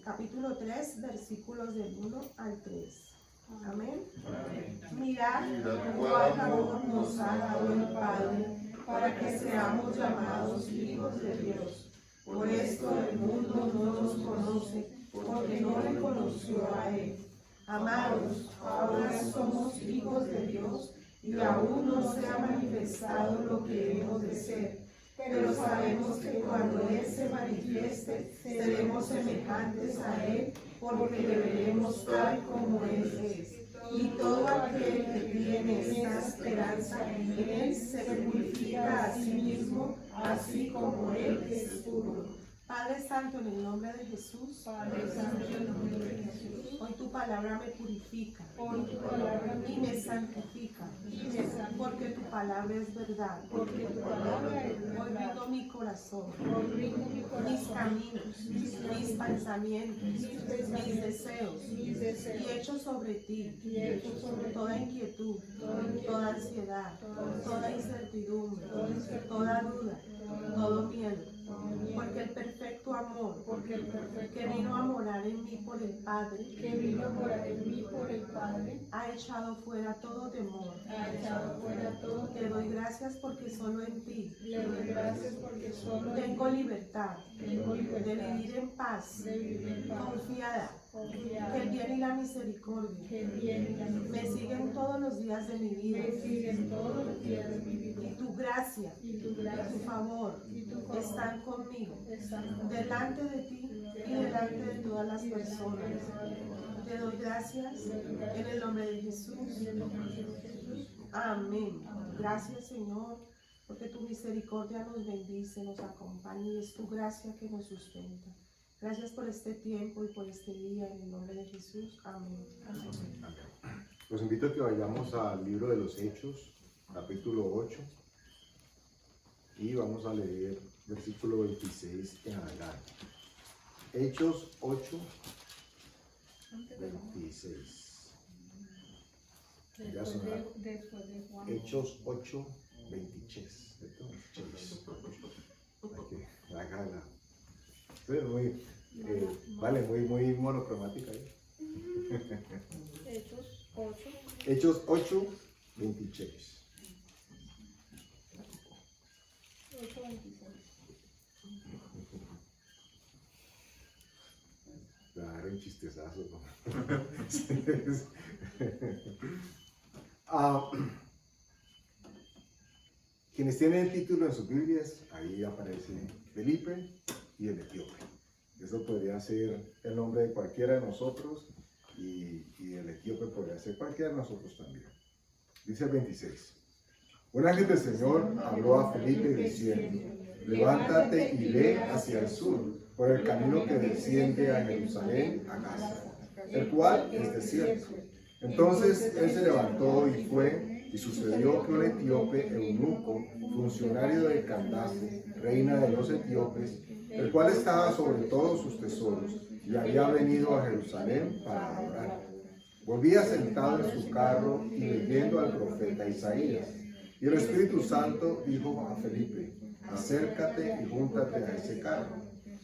capítulo 3, versículos del 1 al 3. Amén. Mirad cuál amor nos ha dado el Padre para que seamos llamados hijos de Dios. Por esto el mundo no nos conoce, porque no le conoció a Él. Amados, ahora somos hijos de Dios y aún no se ha manifestado lo que hemos de ser. Pero sabemos que cuando Él se manifieste, seremos semejantes a Él, porque le veremos tal como Él es. Y todo aquel que tiene esta esperanza en Él se purifica a sí mismo, así como Él es puro. Padre Santo, en el nombre de Jesús, Padre Santo, en el nombre de Jesús, hoy tu palabra me purifica, hoy tu palabra y me santifica, porque tu palabra es verdad, porque tu palabra es verdad. Hoy rindo mi corazón, mis caminos, mis pensamientos, mis deseos, y echo sobre ti toda inquietud, toda ansiedad, toda incertidumbre, toda duda, todo miedo, porque el perfecto amor que vino a morar en mí por el Padre, ha echado fuera todo temor. Te doy gracias porque solo en ti tengo libertad de vivir en paz, confiada que el bien y la misericordia me siguen todos los días de mi vida, y tu gracia y tu favor están conmigo, delante de ti y delante de todas las personas. Te doy gracias en el nombre de Jesús. Amén. Gracias, Señor, porque tu misericordia nos bendice, nos acompaña, y es tu gracia que nos sustenta. Gracias por este tiempo y por este día, en el nombre de Jesús. Amén. Amén. Los invito a que vayamos al libro de los Hechos, capítulo 8, y vamos a leer versículo 26 en adelante. Hechos 8, 26. Ya sonará. Hechos 8, 26. La gana. Muy, vale, muy monocromática ahí. Hechos 8, 26. Claro, un chistezazo, ¿no? Quienes tienen el título en sus Biblias, ahí aparece Felipe y el etíope. Eso podría ser el nombre de cualquiera de nosotros, y el etíope podría ser cualquiera de nosotros también. Dice el 26. Un ángel del Señor habló a Felipe diciendo: levántate y ve hacia el sur, por el camino que desciende a Jerusalén, a Gaza, el cual es desierto. Entonces él se levantó y fue, y sucedió que un etíope eunuco, funcionario de Candace, reina de los etíopes, el cual estaba sobre todos sus tesoros, y había venido a Jerusalén para adorar, volvía sentado en su carro y leyendo al profeta Isaías. Y el Espíritu Santo dijo a Felipe: acércate y júntate a ese carro.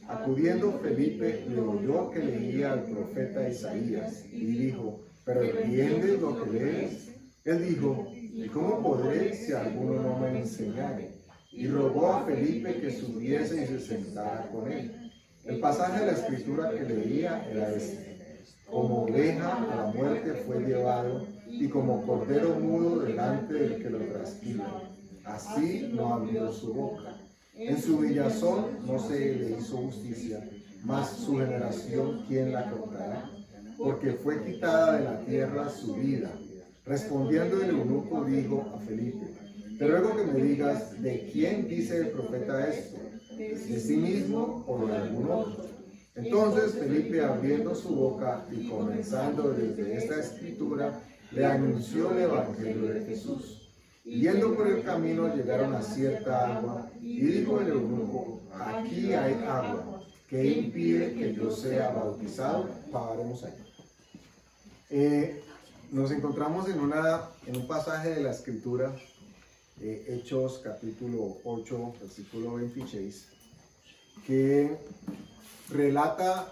Acudiendo Felipe, le oyó que leía al profeta Isaías, y dijo: ¿pero entiendes lo que lees? Él dijo: ¿y cómo podré si alguno no me enseñare? Y rogó a Felipe que subiese y se sentara con él. El pasaje de la escritura que leía era este: como oveja a la muerte fue llevado, y como cordero mudo delante del que lo trasquila, así no abrió su boca. En su humillación no se le hizo justicia, mas su generación, ¿quién la contará? Porque fue quitada de la tierra su vida. Respondiendo el eunuco dijo a Felipe: te ruego que me digas, ¿de quién dice el profeta esto? ¿De sí mismo o de algún otro? Entonces Felipe, abriendo su boca y comenzando desde esta escritura, le anunció el evangelio de Jesús. Yendo por el camino llegaron a cierta agua, y dijo el eunuco: aquí hay agua, ¿qué impide que yo sea bautizado? Pararemos ahí. Nos encontramos en un pasaje de la escritura, Hechos capítulo 8, versículo 26, que relata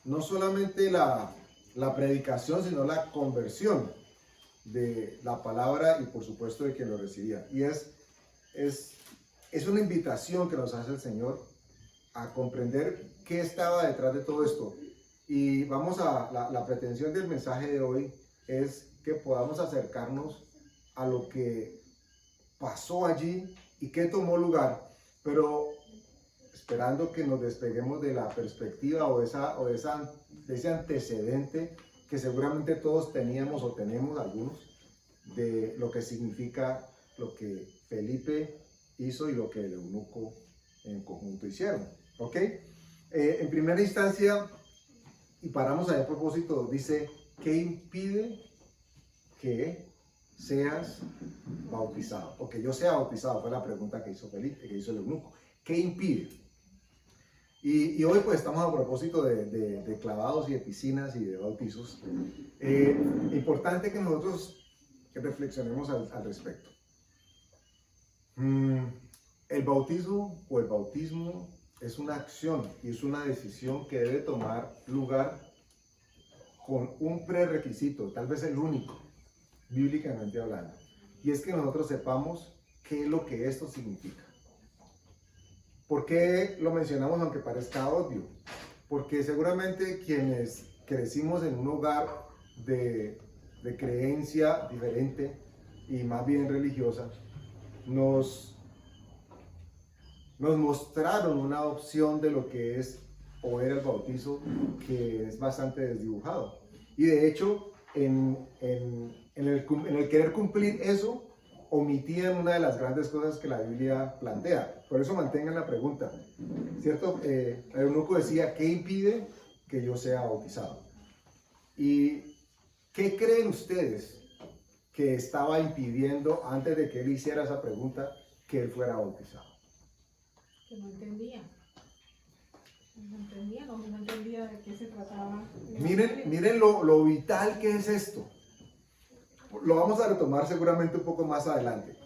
no solamente la predicación, sino la conversión de la palabra y por supuesto de quien lo recibía. Y es una invitación que nos hace el Señor a comprender qué estaba detrás de todo esto. Y vamos a la pretensión del mensaje de hoy es que podamos acercarnos a lo que pasó allí y qué tomó lugar, pero esperando que nos despeguemos de la perspectiva de ese antecedente que seguramente todos teníamos o tenemos algunos, de lo que significa lo que Felipe hizo y lo que el eunuco en conjunto hicieron. ¿Ok? En primera instancia, y paramos ahí a propósito, dice, ¿qué impide que seas bautizado? O que yo sea bautizado, fue la pregunta que hizo Felipe, que hizo el eunuco. ¿Qué impide? Y hoy pues estamos a propósito de clavados y de piscinas y de bautizos. Importante que nosotros reflexionemos al respecto. El bautismo o el bautismo es una acción y es una decisión que debe tomar lugar con un prerequisito, tal vez el único, bíblicamente hablando, y es que nosotros sepamos qué es lo que esto significa. ¿Por qué lo mencionamos aunque parezca obvio? Porque seguramente quienes crecimos en un hogar de creencia diferente y más bien religiosa, nos mostraron una opción de lo que es o era el bautizo que es bastante desdibujado. Y de hecho, en el querer cumplir eso, omitían una de las grandes cosas que la Biblia plantea. Por eso mantengan la pregunta, ¿cierto? El eunuco decía, ¿qué impide que yo sea bautizado? ¿Y qué creen ustedes que estaba impidiendo, antes de que él hiciera esa pregunta, que él fuera bautizado? Que no entendía. No entendía de qué se trataba. Miren lo vital que es esto. Lo vamos a retomar seguramente un poco más adelante.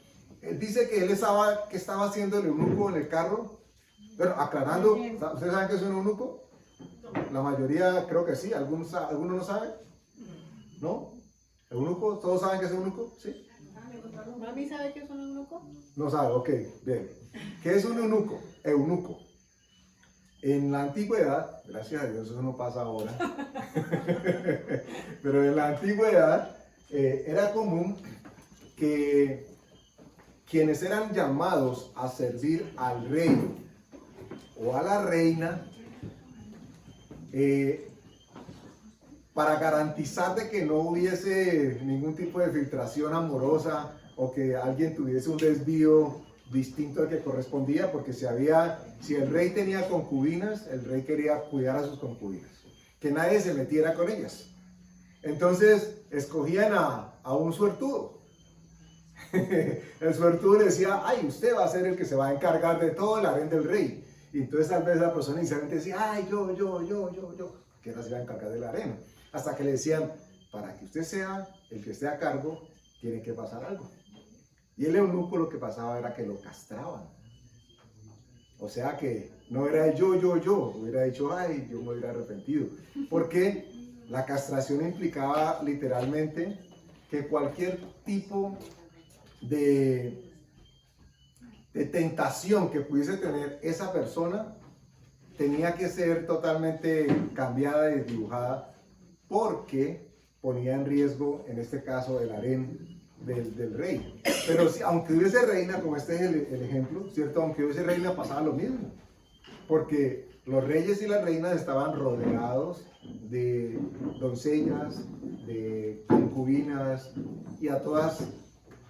Él dice que ¿qué estaba haciendo el eunuco en el carro? Pero aclarando, ¿ustedes saben qué es un eunuco? La mayoría creo que sí, algunos no saben. ¿No? ¿Eunuco? ¿Todos saben qué es un eunuco? ¿Sí? ¿Mami sabe qué es un eunuco? No sabe, ok, bien. ¿Qué es un eunuco? Eunuco. En la antigüedad, gracias a Dios eso no pasa ahora, pero en la antigüedad era común que quienes eran llamados a servir al rey o a la reina, para garantizar de que no hubiese ningún tipo de filtración amorosa o que alguien tuviese un desvío distinto al que correspondía, porque si el rey tenía concubinas, el rey quería cuidar a sus concubinas, que nadie se metiera con ellas. Entonces escogían a un suertudo. El suertudo decía, ay, usted va a ser el que se va a encargar de todo el harén del rey. Y entonces tal vez la persona inicialmente decía, ay, yo, que ahora se iba a encargar del harén. Hasta que le decían, para que usted sea el que esté a cargo, tiene que pasar algo. Y el eunuco lo que pasaba era que lo castraban. O sea que no era yo, hubiera dicho, ay, yo me hubiera arrepentido. Porque la castración implicaba literalmente que cualquier tipo de tentación que pudiese tener esa persona tenía que ser totalmente cambiada y desdibujada, porque ponía en riesgo, en este caso, el harén del rey. Pero aunque hubiese reina, como este es el ejemplo, ¿cierto? Aunque hubiese reina, pasaba lo mismo, porque los reyes y las reinas estaban rodeados de doncellas, de concubinas, y a todas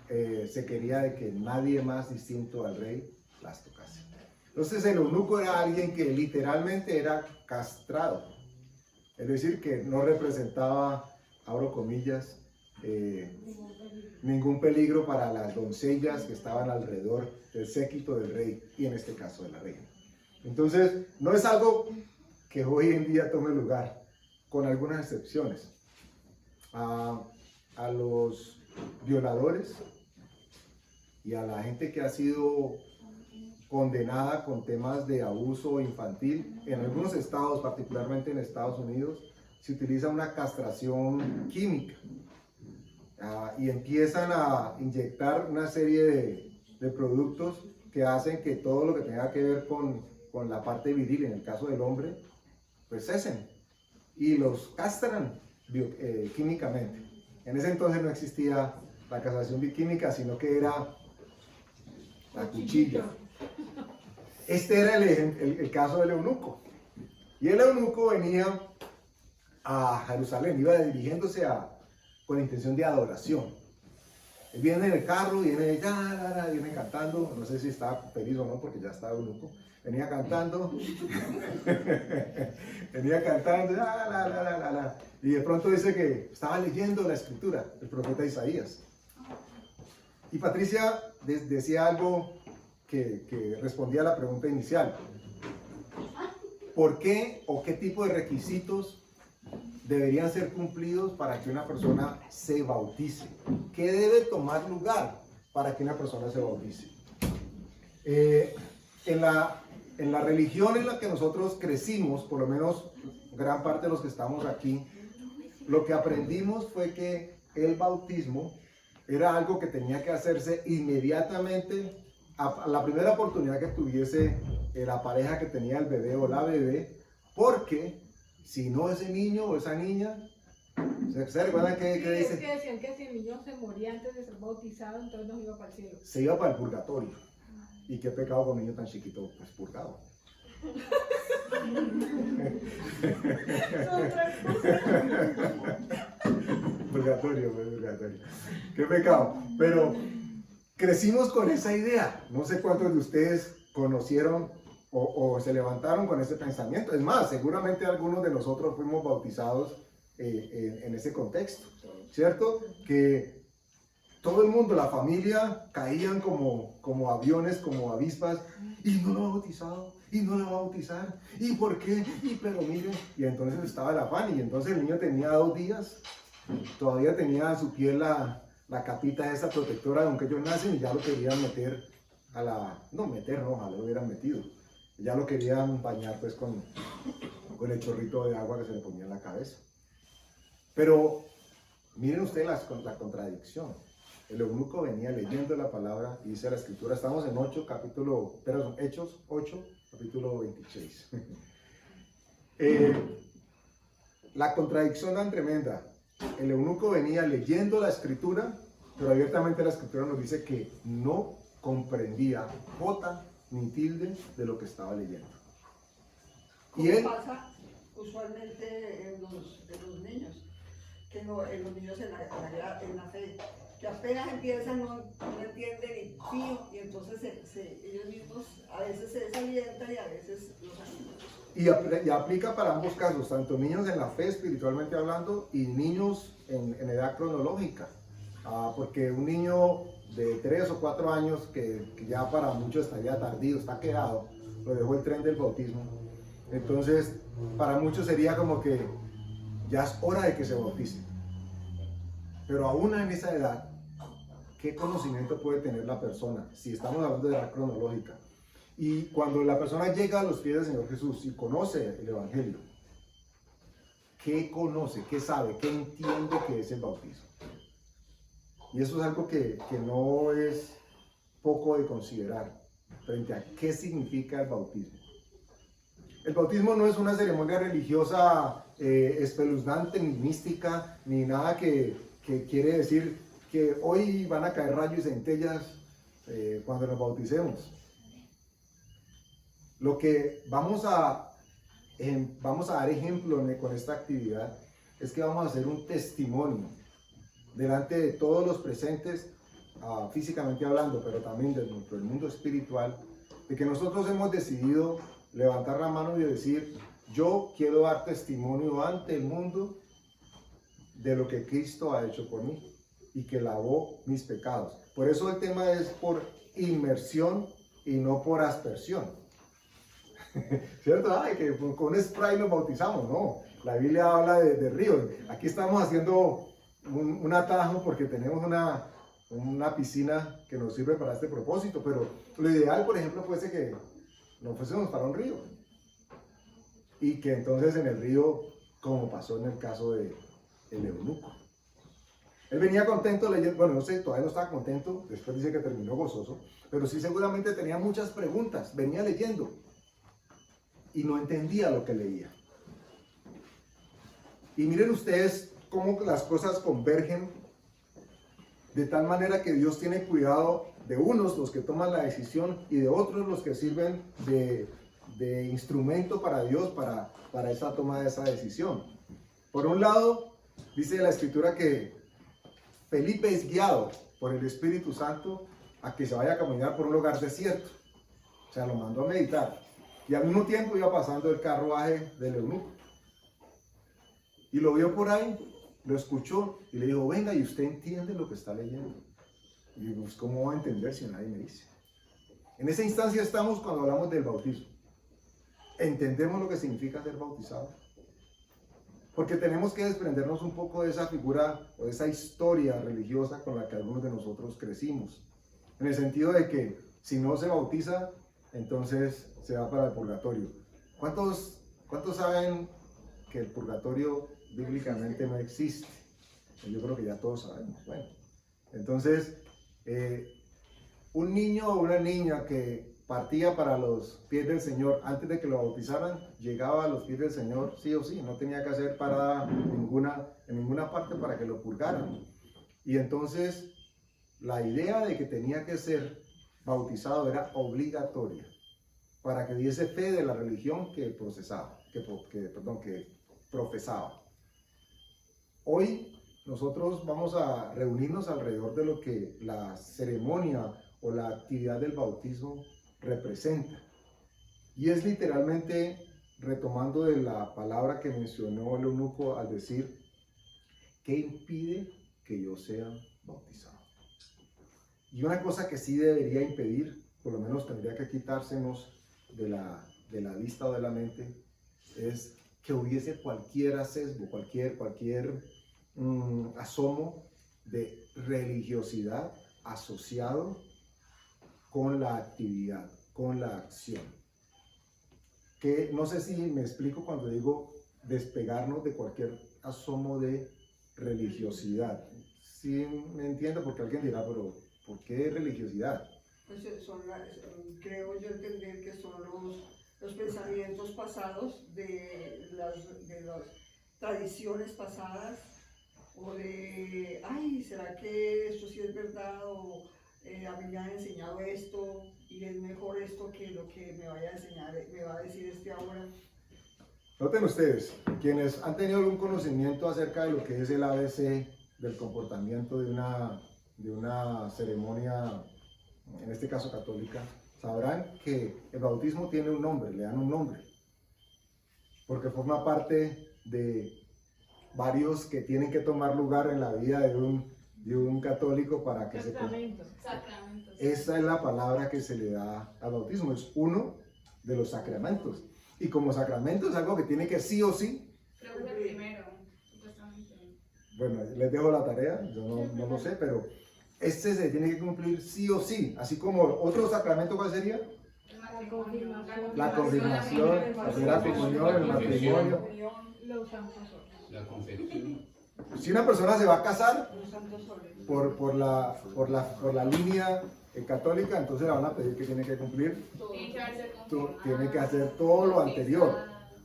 se quería de que nadie más distinto al rey las tocase. Entonces el eunuco era alguien que literalmente era castrado, es decir, que no representaba, abro comillas, ningún peligro para las doncellas que estaban alrededor del séquito del rey, y en este caso de la reina. Entonces no es algo que hoy en día tome lugar, con algunas excepciones. A los violadores y a la gente que ha sido condenada con temas de abuso infantil. En algunos estados, particularmente en Estados Unidos, se utiliza una castración química y empiezan a inyectar una serie de productos que hacen que todo lo que tenga que ver con la parte viril, en el caso del hombre, pues cesen y los castran químicamente. En ese entonces no existía la castración química, sino que era la cuchilla. Este era el caso del eunuco. Y el eunuco venía a Jerusalén, iba dirigiéndose con la intención de adoración. Él viene en el carro, viene cantando, no sé si estaba feliz o no, porque ya estaba eunuco. Venía cantando, y de pronto dice que estaba leyendo la escritura, el profeta Isaías. Y Patricia decía algo que respondía a la pregunta inicial. ¿Por qué o qué tipo de requisitos deberían ser cumplidos para que una persona se bautice? ¿Qué debe tomar lugar para que una persona se bautice? En la religión en la que nosotros crecimos, por lo menos gran parte de los que estamos aquí, lo que aprendimos fue que el bautismo era algo que tenía que hacerse inmediatamente a la primera oportunidad que tuviese la pareja que tenía el bebé o la bebé, porque si no, ese niño o esa niña, ¿se recuerdan qué dice? Es que decían que si el niño se moría antes de ser bautizado, entonces no iba para el cielo. Se iba para el purgatorio. ¿Y qué pecado con un niño tan chiquito? Pues purgado. Purgatorio. ¿Qué pecado? Pero crecimos con esa idea. No sé cuántos de ustedes conocieron o se levantaron con ese pensamiento. Es más, seguramente algunos de nosotros fuimos bautizados en ese contexto, ¿cierto? Que todo el mundo, la familia, caían como aviones, como avispas, y no lo ha bautizado, y no lo va a bautizar, y por qué, y pero miren, y entonces estaba el afán, y entonces el niño tenía 2 días, todavía tenía en su piel la capita esa protectora de aunque ellos nacen, y ya lo querían meter ojalá lo hubieran metido, ya lo querían bañar pues con el chorrito de agua que se le ponía en la cabeza. Pero miren ustedes la contradicción. El eunuco venía leyendo la palabra y dice la escritura, estamos en Hechos 8, capítulo 26. La contradicción tan tremenda. El eunuco venía leyendo la escritura, pero abiertamente la escritura nos dice que no comprendía jota ni tilde de lo que estaba leyendo. ¿Cómo pasa usualmente en los niños? Que en los niños en la fe, que apenas empiezan no entienden y fío, y entonces ellos mismos a veces se desalientan y a veces los animan. Y aplica para ambos casos, tanto niños en la fe espiritualmente hablando y niños en edad cronológica, porque un niño de 3 o 4 años que ya para muchos estaría tardío, está quedado, lo dejó el tren del bautismo, entonces para muchos sería como que ya es hora de que se bautice. Pero aún en esa edad, ¿qué conocimiento puede tener la persona? Si estamos hablando de edad cronológica. Y cuando la persona llega a los pies del Señor Jesús y conoce el Evangelio, ¿qué conoce? ¿Qué sabe? ¿Qué entiende que es el bautismo? Y eso es algo que no es poco de considerar frente a qué significa el bautismo. El bautismo no es una ceremonia religiosa espeluznante, ni mística, ni nada que quiere decir que hoy van a caer rayos y centellas cuando nos bauticemos. Lo que vamos a dar ejemplo con esta actividad es que vamos a hacer un testimonio delante de todos los presentes, físicamente hablando, pero también dentro del mundo espiritual, de que nosotros hemos decidido levantar la mano y decir, yo quiero dar testimonio ante el mundo de lo que Cristo ha hecho por mí y que lavó mis pecados. Por eso el tema es por inmersión y no por aspersión. ¿Cierto? Ay, que con un spray nos bautizamos. No, la Biblia habla de ríos. Aquí estamos haciendo un atajo porque tenemos una piscina que nos sirve para este propósito, pero lo ideal, por ejemplo, fuese que nos fuésemos para un río y que entonces en el río, como pasó en el caso de el eunuco, él venía contento leyendo, bueno, no sé, todavía no estaba contento, después dice que terminó gozoso, pero sí seguramente tenía muchas preguntas, venía leyendo y no entendía lo que leía. Y miren ustedes cómo las cosas convergen de tal manera que Dios tiene cuidado de unos, los que toman la decisión, y de otros, los que sirven de instrumento para Dios, para esa toma de esa decisión. Por un lado, dice la Escritura que Felipe es guiado por el Espíritu Santo a que se vaya a caminar por un lugar desierto. O sea, lo mandó a meditar. Y al mismo tiempo iba pasando el carruaje del eunuco. Y lo vio por ahí, lo escuchó y le dijo, venga, ¿y usted entiende lo que está leyendo? Y digo, pues, ¿cómo va a entender si nadie me dice? En esa instancia estamos cuando hablamos del bautismo. ¿Entendemos lo que significa ser bautizado? Porque tenemos que desprendernos un poco de esa figura o de esa historia religiosa con la que algunos de nosotros crecimos. En el sentido de que si no se bautiza, entonces se va para el purgatorio. ¿Cuántos saben que el purgatorio bíblicamente no existe? Yo creo que ya todos sabemos. Bueno, entonces, un niño o una niña que partía para los pies del Señor antes de que lo bautizaran, llegaba a los pies del Señor sí o sí, no tenía que hacer parada en ninguna parte para que lo purgaran. Y entonces la idea de que tenía que ser bautizado era obligatoria para que diese fe de la religión que profesaba. Hoy nosotros vamos a reunirnos alrededor de lo que la ceremonia o la actividad del bautismo representa. Y es literalmente retomando de la palabra que mencionó el eunuco al decir, ¿qué impide que yo sea bautizado? Y una cosa que sí debería impedir, por lo menos tendría que quitársenos de la vista o de la mente, es que hubiese cualquier sesgo, cualquier asomo de religiosidad asociado con la actividad, con la acción. Que no sé si me explico cuando digo despegarnos de cualquier asomo de religiosidad. Sí me entiendo, porque alguien dirá, pero ¿por qué religiosidad? Pues creo yo entender que son los pensamientos pasados de las tradiciones pasadas, o de, ay, ¿será que esto sí es verdad? O a mí me han enseñado esto y es mejor esto que lo que me vaya a enseñar, me va a decir ahora. Noten ustedes, quienes han tenido algún conocimiento acerca de lo que es el ABC del comportamiento de una ceremonia, en este caso católica, sabrán que el bautismo tiene un nombre, le dan un nombre, porque forma parte de varios que tienen que tomar lugar en la vida de un católico para que Sacramentos. Esa es la palabra que se le da al bautismo, es uno de los sacramentos. Y como sacramento es algo que tiene que sí o sí. Creo que es el primero, supuestamente. Bueno, les dejo la tarea, yo no lo sé, pero este se tiene que cumplir sí o sí. Así como otro sacramento, ¿cuál sería? La confirmación. La confirmación, la primera comunión, el matrimonio. Los santos óleos. La confesión. Si una persona se va a casar Los santos óleos. por la línea católica, entonces le van a pedir que tiene que cumplir, tiene que hacer todo lo anterior.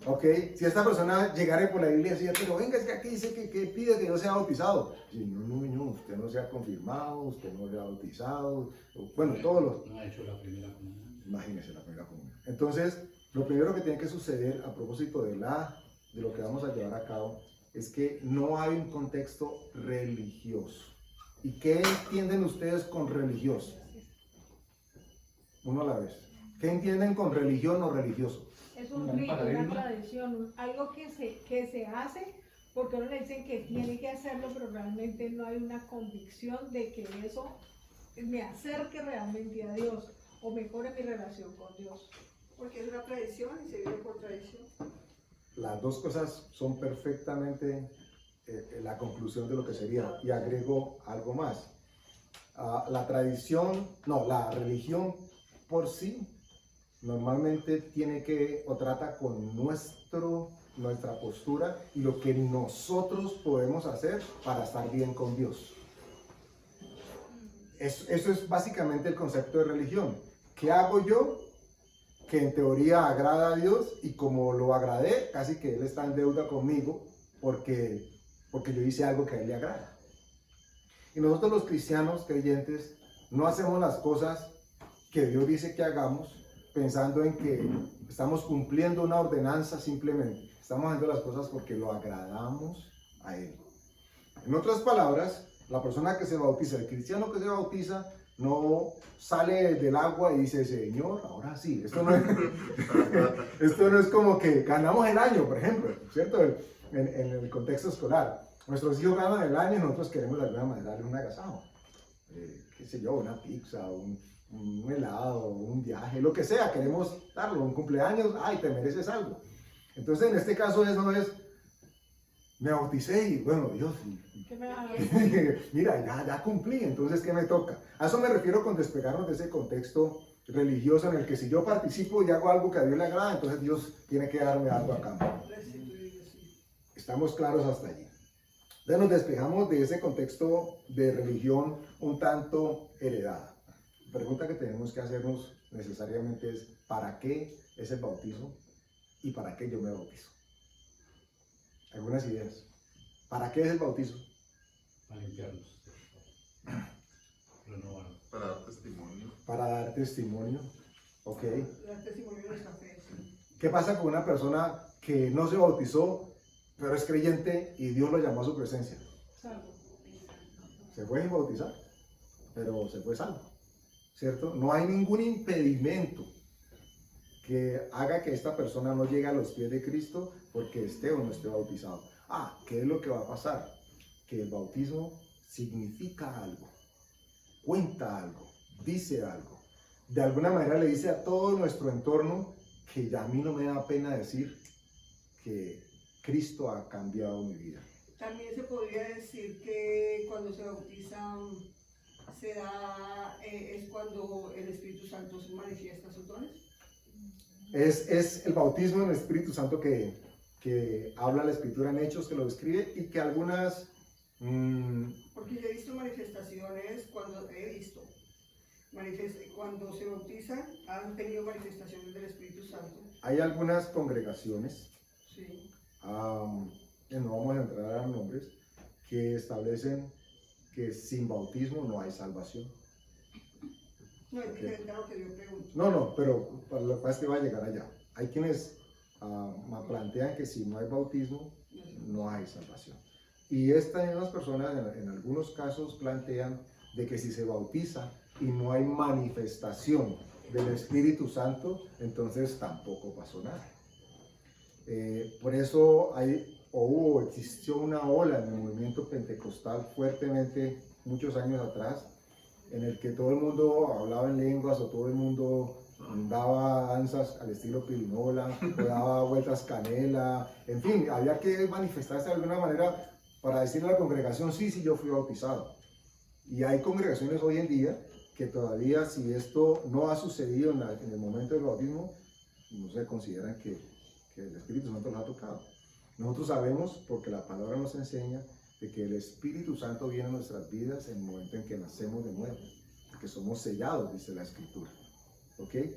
¿Ok? Si esta persona llegara por la Biblia y decía, pero venga, es que aquí dice que pide que yo sea bautizado. Y no, usted no se ha confirmado, usted no se ha bautizado. Bueno, todos los... No ha hecho la primera comunión. Imagínense la primera comunión. Entonces, lo primero que tiene que suceder a propósito de lo que vamos a llevar a cabo es que no hay un contexto religioso. ¿Y qué entienden ustedes con religioso? Uno a la vez. ¿Qué entienden con religión o religioso? Es un rito, una tradición, algo que se hace porque uno le dicen que tiene que hacerlo, pero realmente no hay una convicción de que eso me acerque realmente a Dios o mejore mi relación con Dios. Porque es una tradición y se vive por tradición. Las dos cosas son perfectamente la conclusión de lo que sería. Y agrego algo más. la tradición, no, la religión por sí normalmente tiene que o trata con nuestra postura y lo que nosotros podemos hacer para estar bien con Dios. Eso es básicamente el concepto de religión. ¿Qué hago yo que en teoría agrada a Dios y como lo agradé, casi que Él está en deuda conmigo porque yo hice algo que a Él le agrada? Y nosotros los cristianos creyentes no hacemos las cosas que Dios dice que hagamos pensando en que estamos cumpliendo una ordenanza simplemente. Estamos haciendo las cosas porque lo agradamos a Él. En otras palabras, la persona que se bautiza, el cristiano que se bautiza, no sale del agua y dice, Señor, ahora sí. Esto no es como que ganamos el año, por ejemplo, ¿cierto? En el contexto escolar. Nuestros hijos ganan el año y nosotros queremos de alguna manera darle un agasajo. Qué sé yo, una pizza, un helado, un viaje, lo que sea, queremos darlo, un cumpleaños, ay, te mereces algo. Entonces, en este caso, eso es, me bauticé y, bueno, Dios, ¿Qué me va a mira, ya cumplí, entonces, ¿qué me toca? A eso me refiero con despegarnos de ese contexto religioso en el que si yo participo y hago algo que a Dios le agrada, entonces Dios tiene que darme algo a cambio. ¿Estamos claros hasta allí? Entonces nos despejamos de ese contexto de religión un tanto heredada. La pregunta que tenemos que hacernos necesariamente es, ¿para qué es el bautismo y para qué yo me bautizo? Algunas ideas. ¿Para qué es el bautismo? Para limpiarnos. Renovar. Para dar testimonio. Para dar testimonio. Ok. Dar testimonio de nuestra fe, sí. ¿Qué pasa con una persona que no se bautizó, pero es creyente y Dios lo llamó a su presencia? salvo? Se fue sin bautizar, pero se fue salvo, ¿cierto? No hay ningún impedimento que haga que esta persona no llegue a los pies de Cristo porque esté o no esté bautizado. ¿Qué es lo que va a pasar? Que el bautismo significa algo, cuenta algo, dice algo. De alguna manera le dice a todo nuestro entorno que ya a mí no me da pena decir que Cristo ha cambiado mi vida. También se podría decir que cuando se bautizan es cuando el Espíritu Santo se manifiesta sus dones. Es el bautismo en el Espíritu Santo que habla la Escritura en Hechos, que lo describe y que algunas... Porque yo he visto manifestaciones cuando se bautizan, han tenido manifestaciones del Espíritu Santo. hay algunas congregaciones, Sí. que no vamos a entrar a nombres, que establecen que sin bautismo no hay salvación. No, es diferente a lo que yo pregunto. No, pero lo que pasa es que va a llegar allá. Hay quienes plantean que si no hay bautismo, no hay salvación. Y estas mismas personas en algunos casos plantean de que si se bautiza y no hay manifestación del Espíritu Santo, entonces tampoco pasó nada. Por eso existió una ola en el movimiento pentecostal fuertemente muchos años atrás, en el que todo el mundo hablaba en lenguas o todo el mundo daba danzas al estilo pirinola, o daba vueltas canela, en fin, había que manifestarse de alguna manera para decirle a la congregación, sí, yo fui bautizado. Y hay congregaciones hoy en día que todavía, si esto no ha sucedido en el momento del bautismo, no se consideran que el Espíritu Santo los ha tocado. Nosotros sabemos, porque la palabra nos enseña, de que el Espíritu Santo viene a nuestras vidas en el momento en que nacemos de nuevo, porque somos sellados, dice la Escritura. ¿Okay?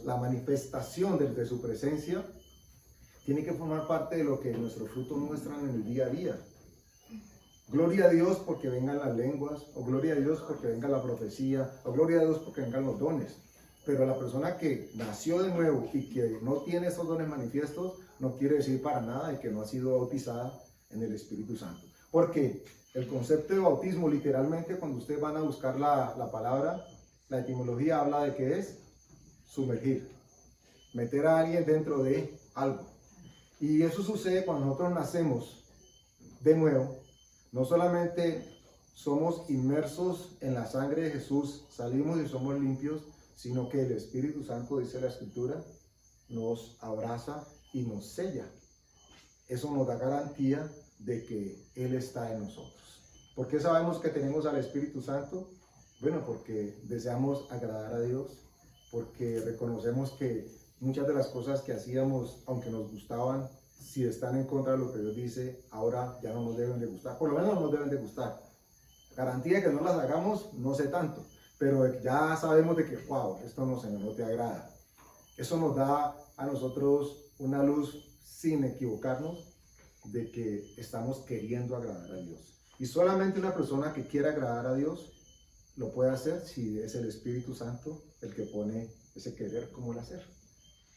La manifestación de su presencia tiene que formar parte de lo que nuestros frutos muestran en el día a día. Gloria a Dios porque vengan las lenguas, o gloria a Dios porque venga la profecía, o gloria a Dios porque vengan los dones. Pero la persona que nació de nuevo y que no tiene esos dones manifiestos, no quiere decir para nada de que no ha sido bautizada en el Espíritu Santo. Porque el concepto de bautismo, literalmente, cuando ustedes van a buscar la palabra, la etimología habla de que es sumergir, meter a alguien dentro de algo. Y eso sucede cuando nosotros nacemos de nuevo. No solamente somos inmersos en la sangre de Jesús, salimos y somos limpios, sino que el Espíritu Santo, dice la Escritura, nos abraza y nos sella. Eso nos da garantía de que Él está en nosotros. ¿Por qué sabemos que tenemos al Espíritu Santo? Bueno, porque deseamos agradar a Dios, porque reconocemos que muchas de las cosas que hacíamos, aunque nos gustaban, si están en contra de lo que Dios dice, ahora ya no nos deben de gustar, por lo menos no nos deben de gustar. Garantía que no las hagamos, no sé tanto, pero ya sabemos de que, wow, esto no, Señor, no te agrada. Eso nos da a nosotros una luz sin equivocarnos de que estamos queriendo agradar a Dios. Y solamente una persona que quiera agradar a Dios lo puede hacer si es el Espíritu Santo el que pone ese querer como el hacer.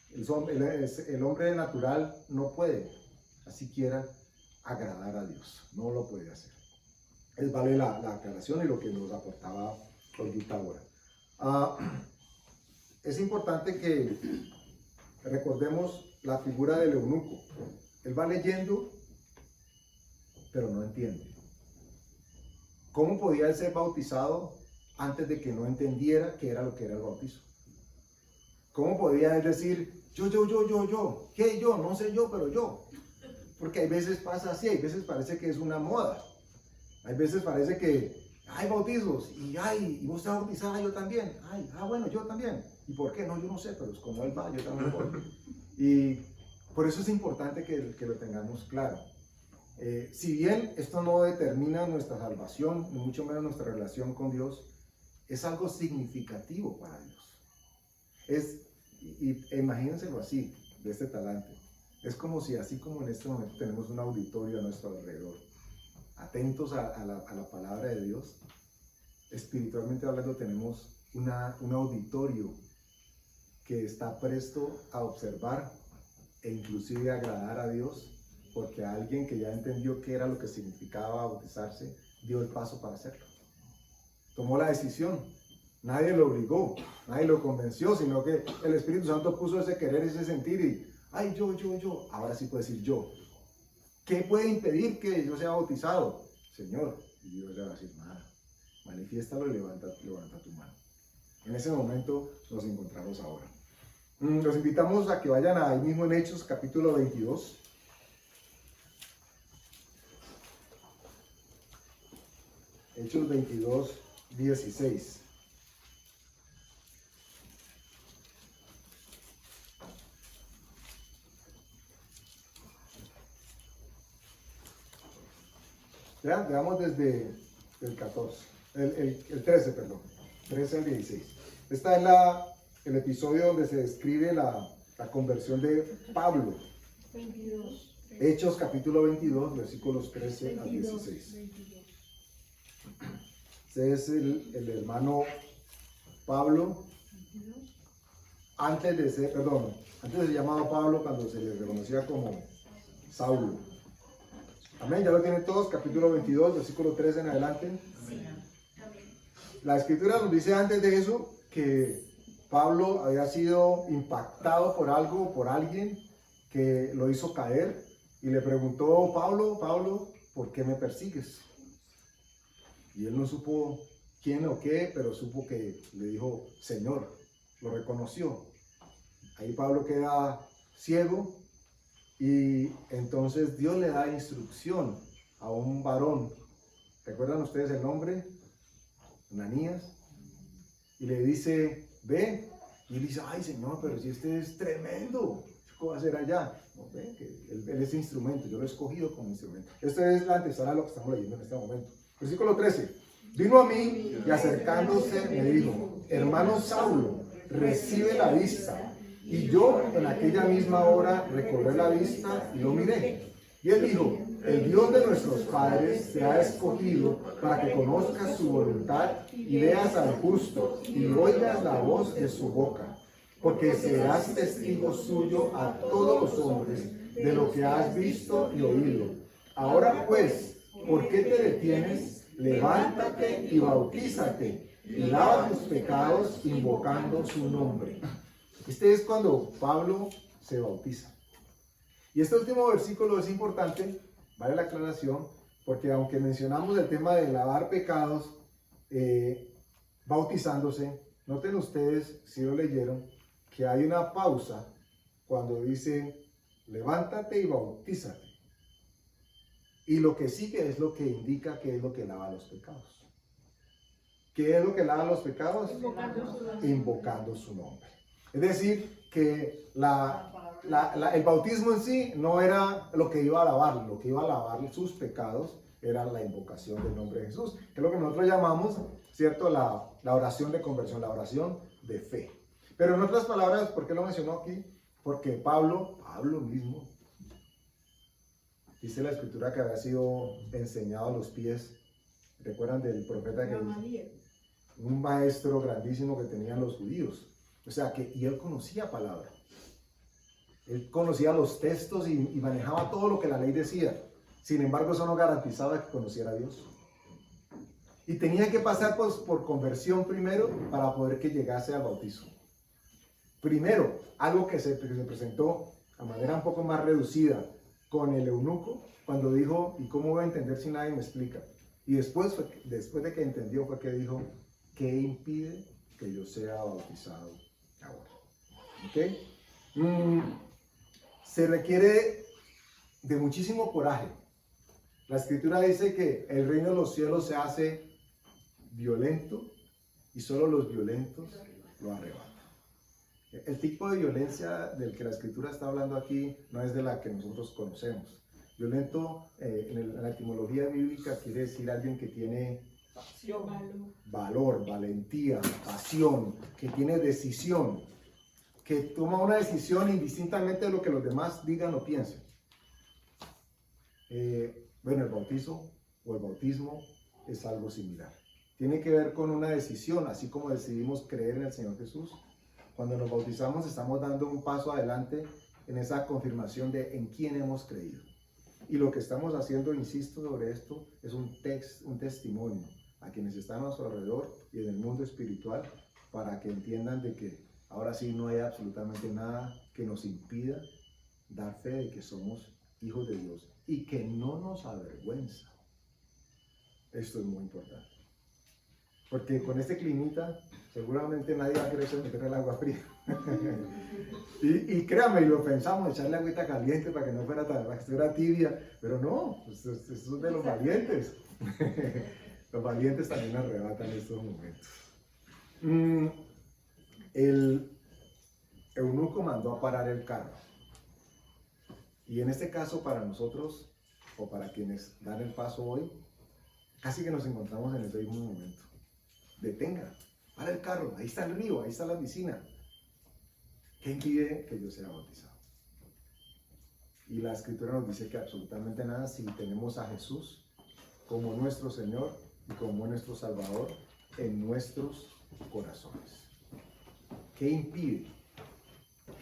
El hombre natural no puede, así quiera, agradar a Dios. No lo puede hacer. Vale la aclaración y lo que nos aportaba Olguita ahora. Es importante que recordemos la figura del eunuco. Él va leyendo, pero no entiende. ¿Cómo podía él ser bautizado antes de que no entendiera qué era lo que era el bautizo? ¿Cómo podía él decir, yo, ¿qué yo? No sé yo, pero yo. Porque hay veces pasa así, hay veces parece que es una moda. Hay veces parece que hay bautizos y vos te vas a bautizar, yo también. Bueno, yo también. ¿Y por qué? No, yo no sé, pero es como él va, yo también voy. Y por eso es importante que lo tengamos claro. Si bien esto no determina nuestra salvación, ni mucho menos nuestra relación con Dios, es algo significativo para Dios. Imagínenselo así, de este talante. Es como si, así como en este momento tenemos un auditorio a nuestro alrededor, atentos a la palabra de Dios, espiritualmente hablando tenemos un auditorio que está presto a observar e inclusive agradar a Dios, porque alguien que ya entendió qué era lo que significaba bautizarse, dio el paso para hacerlo. Tomó la decisión. Nadie lo obligó, nadie lo convenció, sino que el Espíritu Santo puso ese querer, ese sentir y, yo, ahora sí puedo decir yo. ¿Qué puede impedir que yo sea bautizado? Señor, y Dios le va a decir, nada, manifiéstalo y levanta tu mano. En ese momento nos encontramos ahora. Los invitamos a que vayan ahí mismo en Hechos, capítulo 22. Hechos 22, 16. Veamos desde el 14, el 13, perdón, 13 al 16. Este es el episodio donde se describe la conversión de Pablo. 22. Hechos capítulo 22, versículos 13 al 16. 22. Este es el hermano Pablo, antes de ser llamado Pablo, cuando se le reconocía como Saulo. Amén, ya lo tienen todos, capítulo 22, versículo 13 en adelante. La escritura nos dice antes de eso que Pablo había sido impactado por algo, por alguien que lo hizo caer y le preguntó, Pablo, ¿por qué me persigues? Y él no supo quién o qué, pero supo que le dijo, Señor, lo reconoció. Ahí Pablo queda ciego. Y entonces Dios le da instrucción a un varón. ¿Recuerdan ustedes el nombre? Ananías. Y le dice, ve. Y él dice, ay Señor, pero si este es tremendo, ¿qué va a hacer allá? No, ve, que él es instrumento, yo lo he escogido como instrumento. Esta es la antesala de lo que estamos leyendo en este momento. Versículo 13. Vino a mí y acercándose me dijo, hermano Saulo, recibe la vista. Y yo en aquella misma hora recobré la vista y lo miré. Y él dijo, el Dios de nuestros padres te ha escogido para que conozcas su voluntad y veas al justo y oigas la voz de su boca. Porque serás testigo suyo a todos los hombres de lo que has visto y oído. Ahora pues, ¿por qué te detienes? Levántate y bautízate y lava tus pecados invocando su nombre. Este es cuando Pablo se bautiza. Y este último versículo es importante, vale la aclaración, porque aunque mencionamos el tema de lavar pecados, bautizándose, noten ustedes, si lo leyeron, que hay una pausa cuando dice, levántate y bautízate. Y lo que sigue es lo que indica que es lo que lava los pecados. ¿Qué es lo que lava los pecados? Invocando su nombre. Invocando su nombre. Es decir, que el bautismo en sí no era lo que iba a lavar, lo que iba a lavar sus pecados era la invocación del nombre de Jesús, que es lo que nosotros llamamos, ¿cierto? La oración de conversión, la oración de fe. Pero en otras palabras, ¿por qué lo mencionó aquí? Porque Pablo mismo, dice la escritura que había sido enseñado a los pies. ¿Recuerdan del profeta que Gamaliel. un maestro grandísimo que tenían los judíos? O sea, y él conocía palabra. Él conocía los textos y manejaba todo lo que la ley decía. Sin embargo, eso no garantizaba que conociera a Dios. Y tenía que pasar por conversión primero para poder que llegase al bautizo. Primero, algo que se presentó a manera un poco más reducida con el eunuco, cuando dijo, ¿y cómo voy a entender si nadie me explica? Y después de que entendió fue que dijo, ¿qué impide que yo sea bautizado ahora? ¿Ok? Se requiere de muchísimo coraje. La escritura dice que el reino de los cielos se hace violento y solo los violentos lo arrebatan. El tipo de violencia del que la escritura está hablando aquí no es de la que nosotros conocemos. Violento en la etimología bíblica quiere decir alguien que tiene valor, valentía, pasión, que tiene decisión, que toma una decisión indistintamente de lo que los demás digan o piensen. Bueno, el bautizo o el bautismo es algo similar. Tiene que ver con una decisión, así como decidimos creer en el Señor Jesús. Cuando nos bautizamos estamos dando un paso adelante en esa confirmación de en quién hemos creído. Y lo que estamos haciendo, insisto sobre esto, es un testimonio a quienes están a nuestro alrededor y en el mundo espiritual para que entiendan de que ahora sí no hay absolutamente nada que nos impida dar fe de que somos hijos de Dios y que no nos avergüenza. Esto es muy importante. Porque con este climita seguramente nadie va a querer meter el agua fría. y créanme, lo pensamos, echarle agüita caliente para que no fuera para que estuviera tibia, pero no, eso es de los valientes. Los valientes también arrebatan estos momentos. El eunuco mandó a parar el carro. Y en este caso para nosotros, o para quienes dan el paso hoy, casi que nos encontramos en ese mismo momento. Detenga, para el carro, ahí está el río, ahí está la piscina. ¿Qué impide que yo sea bautizado? Y la escritura nos dice que absolutamente nada si tenemos a Jesús como nuestro Señor y como nuestro Salvador en nuestros corazones. ¿Qué impide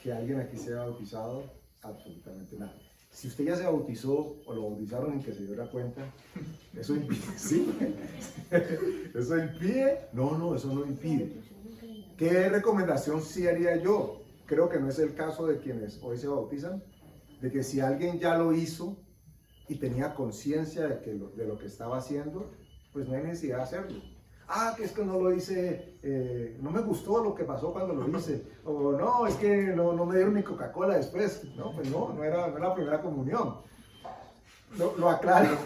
que alguien aquí sea bautizado? Absolutamente nada. Si usted ya se bautizó o lo bautizaron en que se diera cuenta, eso impide, ¿sí? ¿Eso impide? No, eso no impide. ¿Qué recomendación sí haría yo? Creo que no es el caso de quienes hoy se bautizan, de que si alguien ya lo hizo y tenía conciencia de lo que estaba haciendo, pues no hay necesidad de hacerlo. Que es que no lo hice, no me gustó lo que pasó cuando lo hice, o no, es que no me dieron ni Coca-Cola después. No, pues no era la primera comunión. Lo aclaro.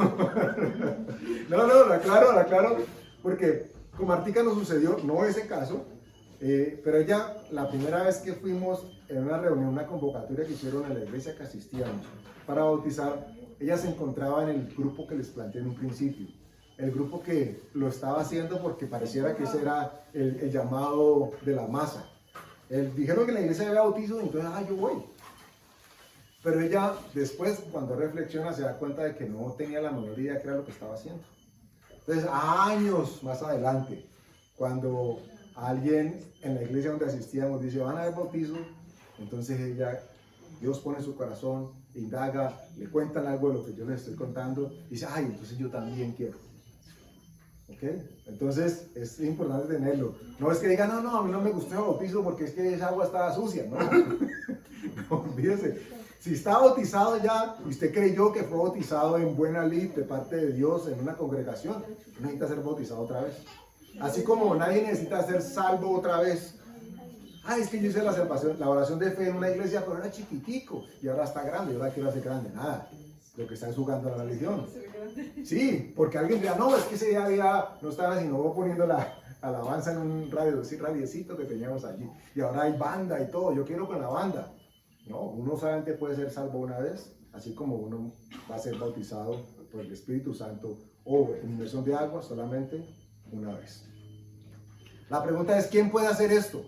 Lo aclaro, porque con Martica nos sucedió, no ese caso, pero ella, la primera vez que fuimos en una reunión, una convocatoria que hicieron en la iglesia que asistíamos para bautizar, ella se encontraba en el grupo que les planteé en un principio. El grupo que lo estaba haciendo porque pareciera que ese era el llamado de la masa. Dijeron que en la iglesia había bautizo, entonces, yo voy. Pero ella después, cuando reflexiona, se da cuenta de que no tenía la menor idea de qué era lo que estaba haciendo. Entonces, años más adelante, cuando alguien en la iglesia donde asistíamos dice, van a haber bautizo, entonces Dios pone en su corazón, indaga, le cuentan algo de lo que yo les estoy contando, y dice, entonces yo también quiero. ¿Ok? Entonces es importante tenerlo. No es que digan, no, a mí no me gustó el bautizo porque es que esa agua estaba sucia. No, no, olvídese. Si está bautizado ya y usted creyó que fue bautizado en buena lid de parte de Dios en una congregación, no necesita ser bautizado otra vez. Así como nadie necesita ser salvo otra vez. Es que yo hice la oración de fe en una iglesia, pero era chiquitico y ahora está grande, y ahora quiero hacer grande. Nada. Lo que está es jugando a la religión. Sí, porque alguien dirá, no, es que ese día no estaba sino poniendo la alabanza en un radiecito que teníamos allí. Y ahora hay banda y todo, yo quiero con la banda. No, uno solamente puede ser salvo una vez, así como uno va a ser bautizado por el Espíritu Santo o en inmersión de agua solamente una vez. La pregunta es, ¿quién puede hacer esto?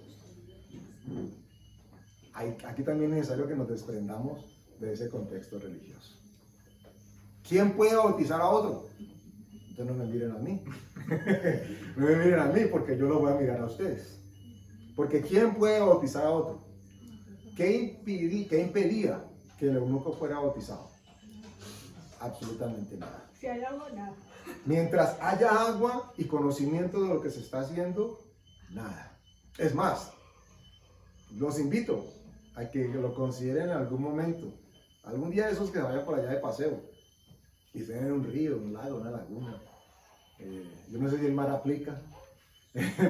Aquí también es necesario que nos desprendamos de ese contexto religioso. ¿Quién puede bautizar a otro? Entonces no me miren a mí. No me miren a mí porque yo lo voy a mirar a ustedes. Porque ¿quién puede bautizar a otro? ¿Qué impedía que el eunuco fuera bautizado? Absolutamente nada. Si hay algo, nada. Mientras haya agua y conocimiento de lo que se está haciendo, nada. Es más, los invito a que lo consideren en algún momento. Algún día de esos que vayan por allá de paseo y estén en un río, un lago, una laguna. Yo no sé si el mar aplica,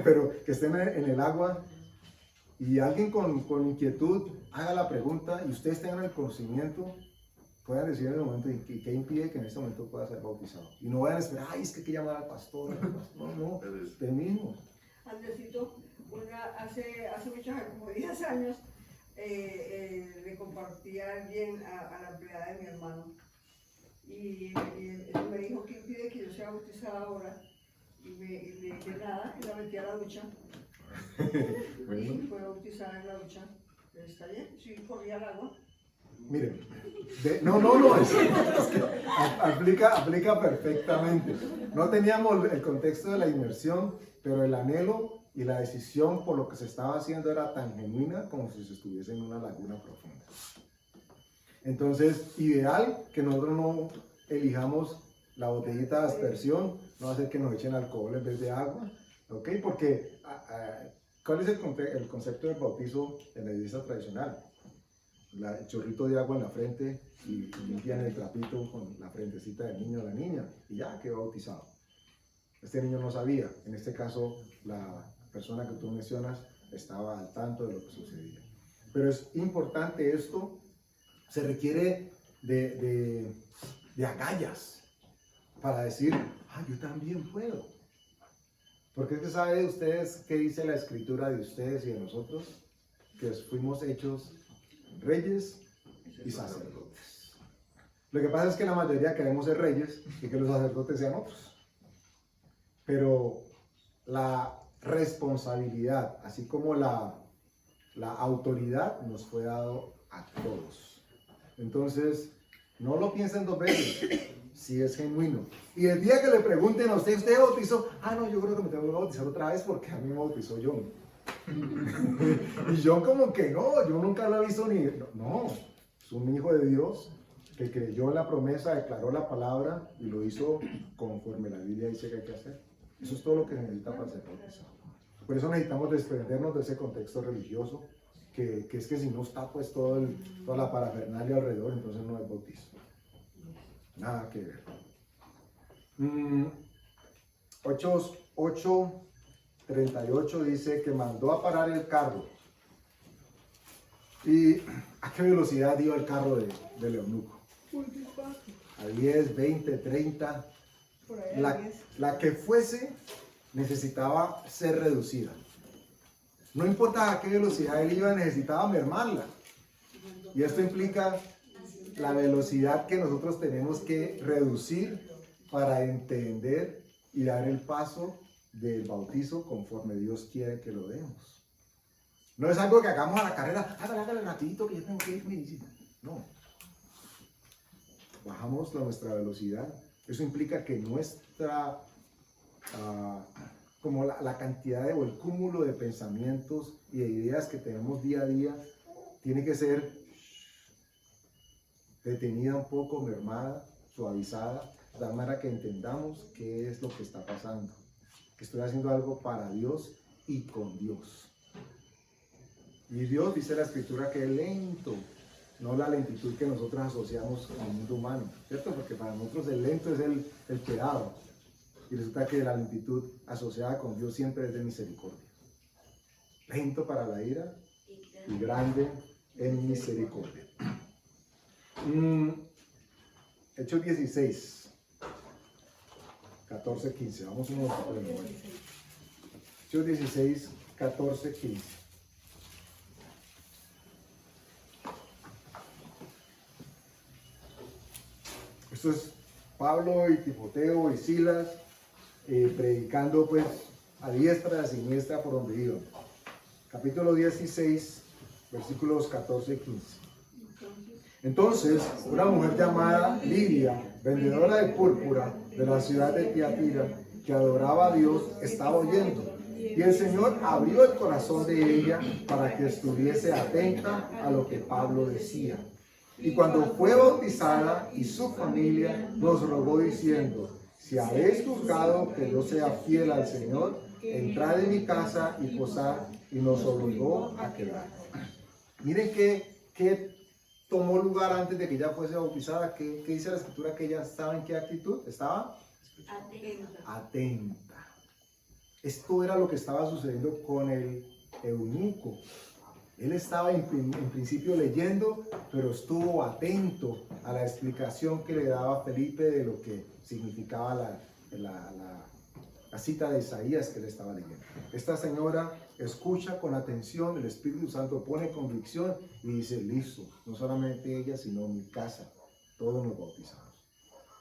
pero que estén en el agua y alguien con inquietud haga la pregunta y ustedes tengan el conocimiento, puedan decir en el momento qué impide que en este momento pueda ser bautizado. Y no vayan a esperar, ay, es que hay que llamar al pastor. No, usted mismo. Andresito, hace muchos años, como 10 años, le compartí a alguien, a la empleada de mi hermano. Y él me dijo que impide que yo sea bautizada ahora. Y me dije nada, y la metí a la ducha. Bueno. Y fue bautizada en la ducha. ¿Está bien? Sí, corría el agua. Miren, es que aplica perfectamente. No teníamos el contexto de la inmersión, pero el anhelo y la decisión por lo que se estaba haciendo era tan genuina como si se estuviese en una laguna profunda. Entonces, ideal que nosotros no elijamos la botellita de aspersión, no hacer que nos echen alcohol en vez de agua, ¿ok? Porque, ¿cuál es el concepto del bautizo en la iglesia tradicional? El chorrito de agua en la frente y limpian el trapito con la frentecita del niño o la niña y ya quedó bautizado. Este niño no sabía, en este caso la persona que tú mencionas estaba al tanto de lo que sucedía. Pero es importante esto, se requiere de agallas para decir, yo también puedo. Porque es que sabe ustedes qué dice la escritura de ustedes y de nosotros, que fuimos hechos reyes y sacerdotes. Lo que pasa es que la mayoría queremos ser reyes y que los sacerdotes sean otros. Pero la responsabilidad, así como la autoridad, nos fue dado a todos. Entonces, no lo piensen dos veces, si es genuino. Y el día que le pregunten a usted, ¿usted bautizó? No, yo creo que me tengo que bautizar otra vez porque a mí me bautizó John. Y John como que no, yo nunca lo he visto ni... No, es un hijo de Dios que creyó en la promesa, declaró la palabra y lo hizo conforme la Biblia dice que hay que hacer. Eso es todo lo que se necesita para ser bautizado. Por eso necesitamos desprendernos de ese contexto religioso, que es que si no está pues toda la parafernalia alrededor, entonces no es bautizo. Nada que ver. 8:38 dice que mandó a parar el carro. ¿Y a qué velocidad iba el carro del eunuco? A 10, 20, 30. Por ahí a 10. La que fuese necesitaba ser reducida. No importa a qué velocidad él iba, necesitaba mermarla. Y esto implica la velocidad que nosotros tenemos que reducir para entender y dar el paso del bautizo conforme Dios quiere que lo demos. No es algo que hagamos a la carrera, hágale rapidito que ya tengo que irme. No. Bajamos nuestra velocidad. Eso implica que nuestra, como la cantidad o el cúmulo de pensamientos y de ideas que tenemos día a día, tiene que ser detenida un poco, mermada, suavizada, de tal manera que entendamos qué es lo que está pasando. Que estoy haciendo algo para Dios y con Dios. Y Dios dice en la Escritura que es lento, no la lentitud que nosotros asociamos con el mundo humano, ¿cierto? Porque para nosotros el lento es el pecado. Y resulta que la lentitud asociada con Dios siempre es de misericordia. Lento para la ira y grande en misericordia. Hechos 16, 14, 15. Vamos un momento de nuevo. Hechos 16, 14, 15. Esto es Pablo y Timoteo y Silas predicando pues a diestra y a siniestra por donde iban. Capítulo 16, versículos 14 y 15. Entonces, una mujer llamada Lidia, vendedora de púrpura de la ciudad de Tiatira, que adoraba a Dios, estaba oyendo. Y el Señor abrió el corazón de ella para que estuviese atenta a lo que Pablo decía. Y cuando fue bautizada y su familia nos rogó diciendo: si habéis juzgado que yo sea fiel al Señor, entrad en mi casa y posad, y nos obligó a quedar. Miren que tomó lugar antes de que ella fuese bautizada. ¿Qué dice la escritura? Que ella estaba en qué actitud? Estaba atenta. Esto era lo que estaba sucediendo con el eunuco. Él estaba en principio leyendo, pero estuvo atento a la explicación que le daba Felipe de lo que significaba la cita de Isaías que él estaba leyendo. Esta señora escucha con atención, el Espíritu Santo pone convicción y dice: listo, no solamente ella, sino mi casa, todos nos bautizamos.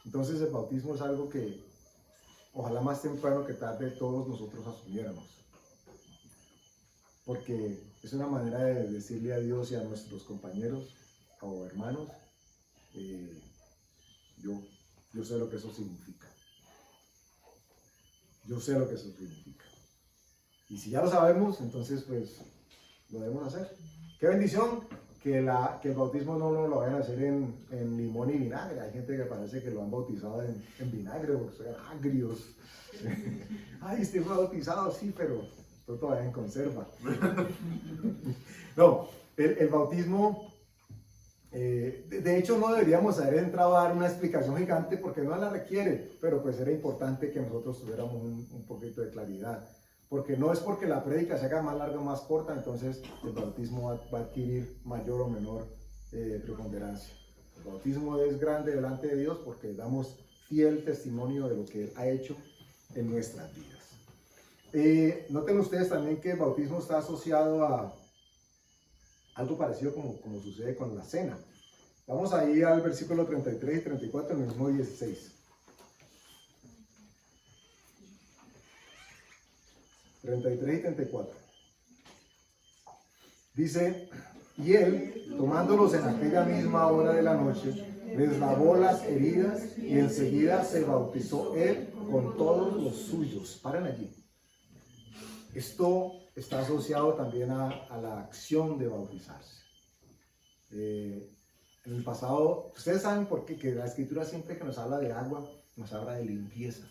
Entonces el bautismo es algo que ojalá más temprano que tarde todos nosotros asumiéramos, porque es una manera de decirle a Dios y a nuestros compañeros o hermanos: yo sé lo que eso significa. Yo sé lo que eso significa. Y si ya lo sabemos, entonces pues lo debemos hacer. ¡Qué bendición! Que el bautismo no lo vayan a hacer en limón y vinagre. Hay gente que parece que lo han bautizado en vinagre porque son agrios. Ay, usted fue bautizado, sí, pero todavía en conserva. No, el bautismo, de hecho no deberíamos haber entrado a dar una explicación gigante porque no la requiere, pero pues era importante que nosotros tuviéramos un poquito de claridad. Porque no es porque la prédica se haga más larga o más corta, entonces el bautismo va a adquirir mayor o menor preponderancia. El bautismo es grande delante de Dios porque damos fiel testimonio de lo que Él ha hecho en nuestras vidas. Noten ustedes también que el bautismo está asociado a algo parecido como sucede con la cena. Vamos ahí al versículo 33 y 34, en el mismo 16. 33 y 34. Dice: y él, tomándolos en aquella misma hora de la noche, les lavó las heridas y enseguida se bautizó él con todos los suyos. Paren allí. Esto está asociado también a la acción de bautizarse. En el pasado, ustedes saben por qué, que la escritura siempre que nos habla de agua, nos habla de limpieza.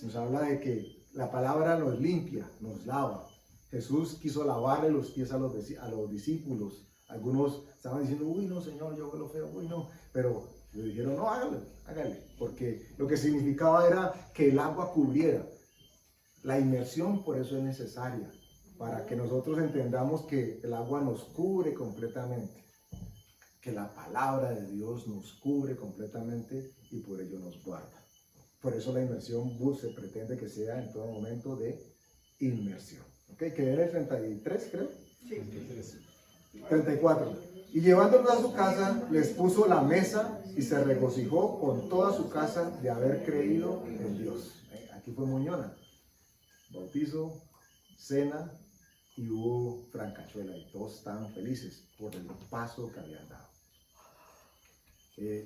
Nos habla de que la palabra nos limpia, nos lava. Jesús quiso lavarle los pies a los discípulos. Algunos estaban diciendo: uy, no, Señor, yo lo feo, uy, no. Pero le dijeron: no, hágale. Porque lo que significaba era que el agua cubriera. La inmersión por eso es necesaria, para que nosotros entendamos que el agua nos cubre completamente, que la palabra de Dios nos cubre completamente y por ello nos guarda. Por eso la inmersión se pretende que sea en todo momento de inmersión. ¿Ok? Que era el 33, creo. Sí. 34. Y llevándolos a su casa, les puso la mesa y se regocijó con toda su casa de haber creído en Dios. Aquí fue Muñona. Bautizo, cena y hubo francachuela y todos estaban felices por el paso que habían dado.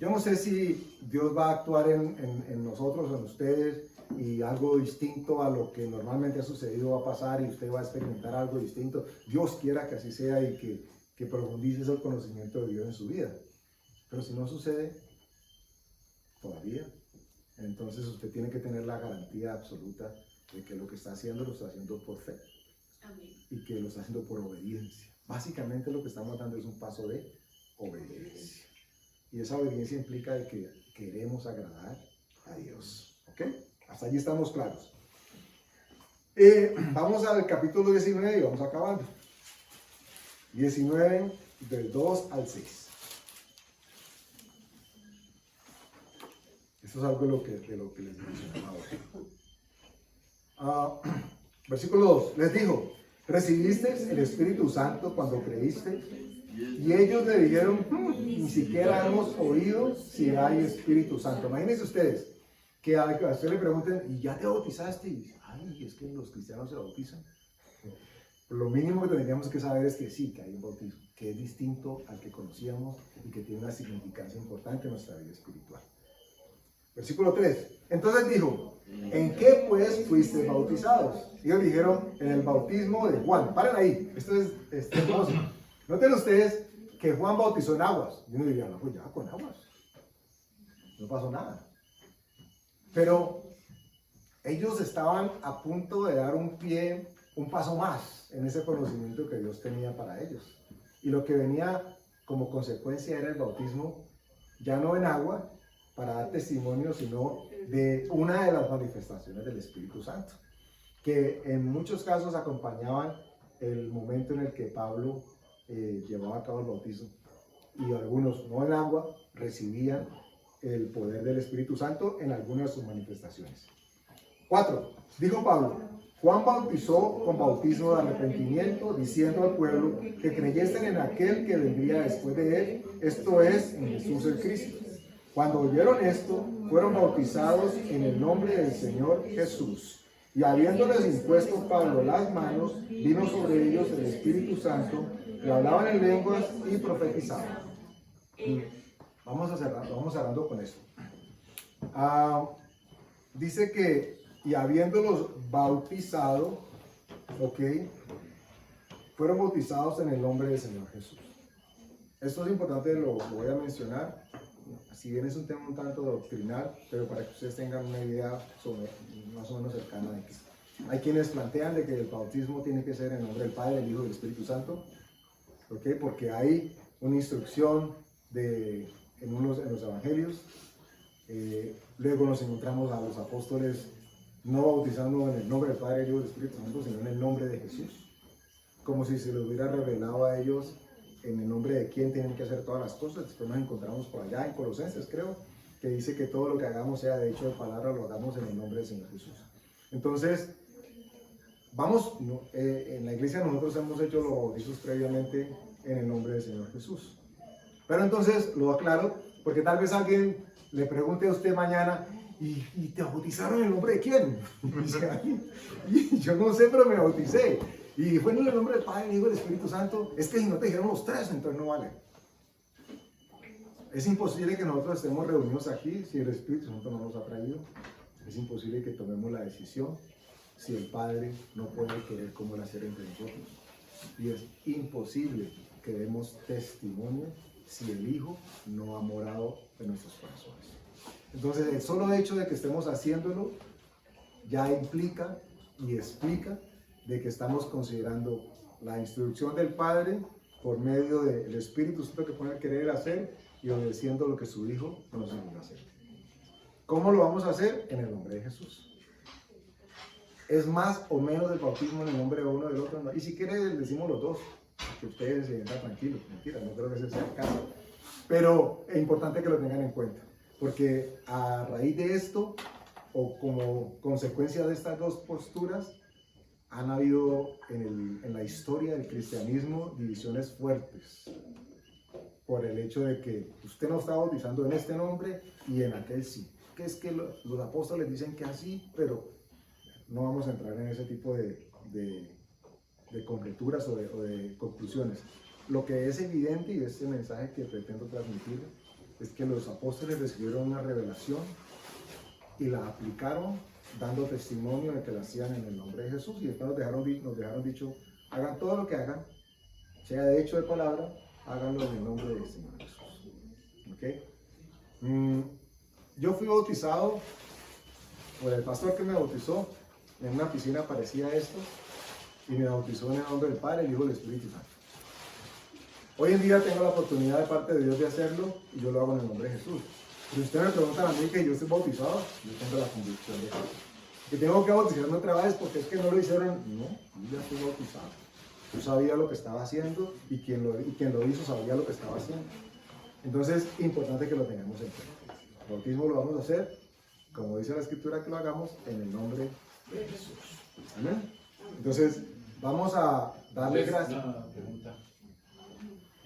Yo no sé si Dios va a actuar en nosotros, en ustedes, y algo distinto a lo que normalmente ha sucedido va a pasar y usted va a experimentar algo distinto. Dios quiera que así sea y que profundice ese conocimiento de Dios en su vida. Pero si no sucede todavía, entonces usted tiene que tener la garantía absoluta de que lo que está haciendo lo está haciendo por fe. Amén. Y que lo está haciendo por obediencia. Básicamente lo que estamos dando es un paso de obediencia. Y esa obediencia implica de que queremos agradar a Dios. ¿Ok? Hasta allí estamos claros. Vamos al capítulo 19 y vamos acabando. 19 del 2 al 6. Esto es algo de lo que les mencionaba ahora. Versículo 2. Les dijo, ¿recibisteis el Espíritu Santo cuando creísteis? Y ellos le dijeron, ni siquiera hemos oído si hay Espíritu Santo. Imagínense ustedes que a usted le pregunten, ¿y ya te bautizaste? Y dice, ay, es que los cristianos se bautizan. Lo mínimo que tendríamos que saber es que sí, que hay un bautismo, que es distinto al que conocíamos y que tiene una significancia importante en nuestra vida espiritual. Versículo 3. Entonces dijo, ¿en qué pues fuiste bautizados? Y ellos dijeron, en el bautismo de Juan. Paren ahí, esto es hermoso. Noten ustedes que Juan bautizó en aguas. Y uno diría, no, pues ya con aguas. No pasó nada. Pero ellos estaban a punto de dar un paso más en ese conocimiento que Dios tenía para ellos. Y lo que venía como consecuencia era el bautismo, ya no en agua, para dar testimonio, sino de una de las manifestaciones del Espíritu Santo, que en muchos casos acompañaban el momento en el que Pablo llevaba a cabo el bautismo. Y algunos, no en agua, recibían el poder del Espíritu Santo en algunas de sus manifestaciones. 4. Dijo Pablo, Juan bautizó con bautismo de arrepentimiento, diciendo al pueblo que creyesen en aquel que vendría después de él, esto es, en Jesús el Cristo. Cuando oyeron esto, fueron bautizados en el nombre del Señor Jesús. Y habiéndoles impuesto Pablo las manos, vino sobre ellos el Espíritu Santo, y hablaban en lenguas y profetizaban. Vamos cerrando con esto. Dice que, y habiéndolos bautizado, fueron bautizados en el nombre del Señor Jesús. Esto es importante, lo voy a mencionar. Si bien es un tema un tanto doctrinal, pero para que ustedes tengan una idea más o menos cercana de que hay quienes plantean de que el bautismo tiene que ser en nombre del Padre, del Hijo y del Espíritu Santo, porque hay una instrucción en los evangelios. Luego nos encontramos a los apóstoles no bautizando en el nombre del Padre, del Hijo y del Espíritu Santo, sino en el nombre de Jesús, como si se les hubiera revelado a ellos en el nombre de quién tienen que hacer todas las cosas. Después nos encontramos por allá en Colosenses, creo, que dice que todo lo que hagamos, sea de hecho de palabra, lo hagamos en el nombre del Señor Jesús. Entonces, en la iglesia nosotros hemos hecho los bautizos previamente en el nombre del Señor Jesús. Pero entonces, lo aclaro, porque tal vez alguien le pregunte a usted mañana, ¿y te bautizaron en el nombre de quién? Y yo no sé, pero me bauticé. Y fue en el nombre del Padre, del Hijo y del Espíritu Santo. Es que si no te dijeron los tres, entonces no vale. Es imposible que nosotros estemos reunidos aquí si el Espíritu Santo no nos ha traído. Es imposible que tomemos la decisión si el Padre no puede querer cómo hacer entre nosotros. Y es imposible que demos testimonio si el Hijo no ha morado en nuestros corazones. Entonces, el solo hecho de que estemos haciéndolo ya implica y explica de que estamos considerando la instrucción del Padre por medio del Espíritu Santo que pone a querer hacer y obedeciendo lo que su Hijo nos enseñó a hacer. ¿Cómo lo vamos a hacer? En el nombre de Jesús. ¿Es más o menos del bautismo en el nombre de uno o del otro? No. Y si quiere decimos los dos, que ustedes se sientan tranquilos. Mentira, no creo que ese sea el caso. Pero es importante que lo tengan en cuenta, porque a raíz de esto, o como consecuencia de estas dos posturas, han habido en la historia del cristianismo divisiones fuertes por el hecho de que usted no está bautizando en este nombre y en aquel sí. Que es que los apóstoles dicen que así, pero no vamos a entrar en ese tipo de conjeturas o de conclusiones. Lo que es evidente, y este mensaje que pretendo transmitir, es que los apóstoles recibieron una revelación y la aplicaron dando testimonio de que la hacían en el nombre de Jesús, y después nos dejaron dicho, hagan todo lo que hagan, sea de hecho de palabra, háganlo en el nombre del Señor Jesús. Yo fui bautizado por el pastor que me bautizó en una piscina parecida a esto, y me bautizó en el nombre del Padre, el Hijo y del Espíritu Santo. Hoy en día tengo la oportunidad de parte de Dios de hacerlo, y yo lo hago en el nombre de Jesús. Si ustedes me preguntan a mí que yo estoy bautizado, yo tengo la convicción de que tengo que bautizarme otra vez porque es que no lo hicieron. No, yo ya estoy bautizado. Yo sabía lo que estaba haciendo y quien lo hizo sabía lo que estaba haciendo. Entonces, importante que lo tengamos en cuenta. El bautismo lo vamos a hacer, como dice la Escritura, que lo hagamos en el nombre de Jesús. Amén. Entonces, vamos a darle Entonces, gracias. una pregunta.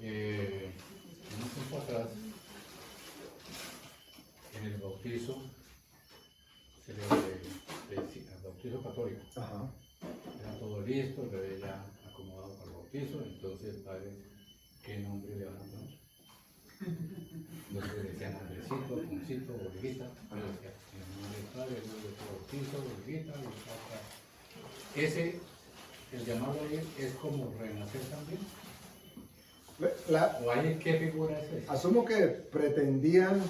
Un tiempo atrás, en el bautizo, el bautizo católico, Ajá. era todo listo, el bebé ya acomodado para el bautizo, entonces el padre, ¿qué nombre le van a poner? Entonces le decían Andresito, Alfonsito, Olguita, yo decía, el nombre del padre, el nombre del bautizo, Olguita, y ese, el llamado ahí es como renacer también. ¿O hay qué figura es esa? Asumo que pretendían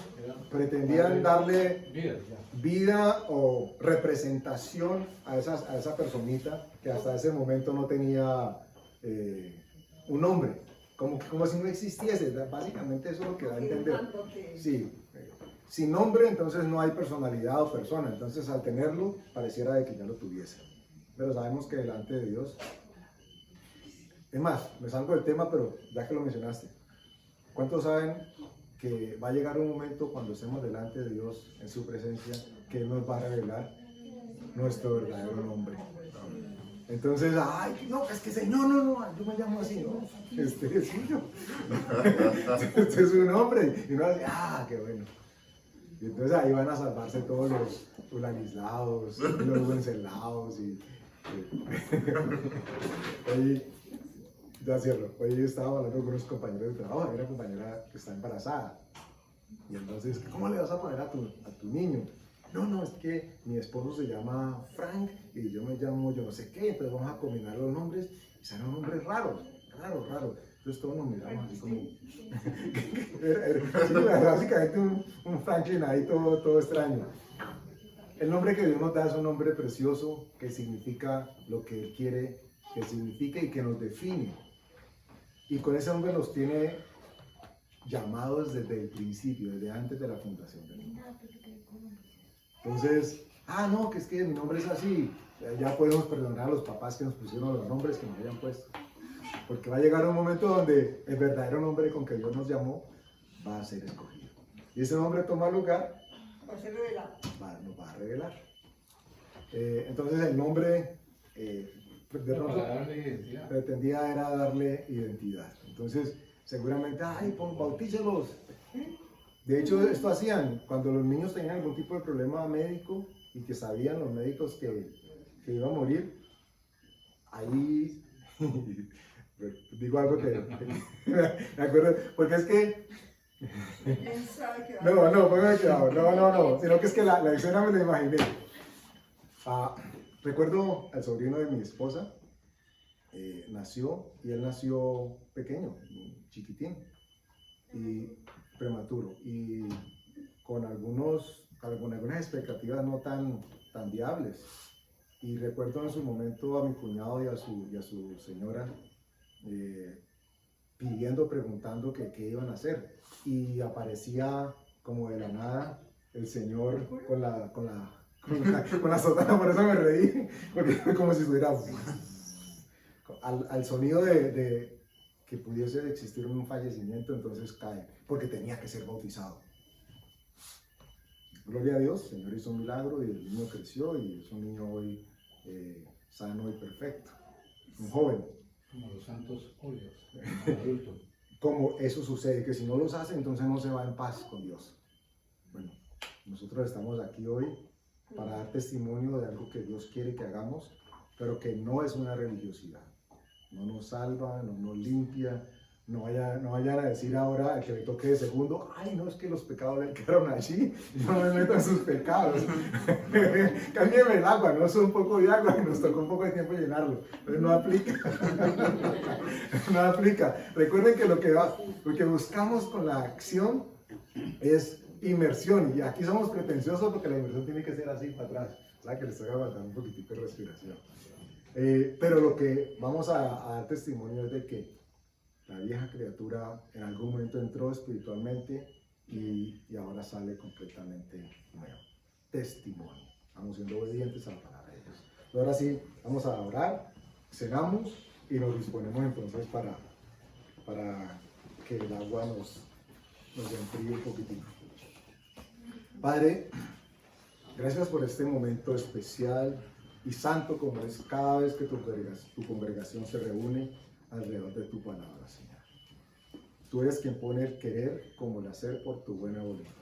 darle Vida, ya. vida o representación a esa personita que hasta ese momento no tenía un nombre, como si no existiese. Básicamente eso es lo que da a entender. Afirmando que Sí, sin nombre entonces no hay personalidad o persona, entonces al tenerlo pareciera de que ya lo tuviese. Pero sabemos que delante de Dios, es más, me salgo del tema, pero ya que lo mencionaste, ¿cuántos saben que va a llegar un momento cuando estemos delante de Dios en su presencia que Él nos va a revelar nuestro verdadero nombre? Entonces, ay, no, es que Señor, no, yo me llamo así, no, este es suyo, este es su nombre, y uno dice, qué bueno. Y entonces ahí van a salvarse todos los fulanislados, los vencelados y ya cierro. Hoy estaba hablando con unos compañeros de trabajo, hay una compañera que está embarazada. Y entonces, ¿cómo le vas a poner a tu niño? No, es que mi esposo se llama Frank y yo me llamo yo no sé qué, entonces vamos a combinar los nombres y serán nombres raros. Entonces todos nos miramos así como... sí, básicamente un Franklin ahí todo extraño. El nombre que Dios nos da es un nombre precioso que significa lo que Él quiere que signifique y que nos define. Y con ese nombre nos tiene llamados desde el principio, desde antes de la fundación del mundo. Entonces, no, que es que mi nombre es así. Ya podemos perdonar a los papás que nos pusieron los nombres que nos hayan puesto. Porque va a llegar un momento donde el verdadero nombre con que Dios nos llamó va a ser escogido. Y ese nombre toma lugar, va a ser revelado. nos va a revelar. Entonces el nombre de Para darle identidad. pretendía era darle identidad. Entonces seguramente, bautícelos. De hecho esto hacían cuando los niños tenían algún tipo de problema médico y que sabían los médicos que iba a morir. Ahí digo algo que me acuerdo, porque es que ¿Quién sabe qué va a no, póngame cuidado, no, sino que es que la escena me la imaginé. Recuerdo al sobrino de mi esposa, nació pequeño, chiquitín y prematuro y con algunas expectativas no tan viables. Y recuerdo en su momento a mi cuñado y a su señora preguntando qué iban a hacer. Y aparecía como de la nada el Señor con la sotana, por eso me reí, porque fue como si estuviera al sonido de que pudiese existir un fallecimiento, entonces cae, porque tenía que ser bautizado. Gloria a Dios, el Señor hizo un milagro y el niño creció y es un niño hoy sano y perfecto, un joven. Como los santos óleos, adultos. Como eso sucede, que si no los hace, entonces no se va en paz con Dios. Bueno, nosotros estamos aquí hoy para dar testimonio de algo que Dios quiere que hagamos, pero que no es una religiosidad. No nos salva, no nos limpia. No vayan a decir ahora al que me toque de segundo, no, es que los pecados le quedaron allí, yo no me meto en sus pecados. Cámbiame el agua, no es un poco de agua y nos tocó un poco de tiempo llenarlo. Pero no aplica. No aplica. Recuerden que lo que buscamos con la acción es inmersión. Y aquí somos pretenciosos porque la inmersión tiene que ser así para atrás. ¿Verdad? Que les estoy aguantando un poquitito de respiración. Pero lo que vamos a dar testimonio es de que la vieja criatura en algún momento entró espiritualmente y ahora sale completamente nuevo. Testimonio. Estamos siendo obedientes a la palabra de Dios. Ahora sí, vamos a orar, cenamos y nos disponemos entonces para que el agua nos enfríe un poquitito. Padre, gracias por este momento especial y santo como es cada vez que tu congregación se reúne alrededor de tu palabra, Señor. Tú eres quien pone el querer como el hacer por tu buena voluntad.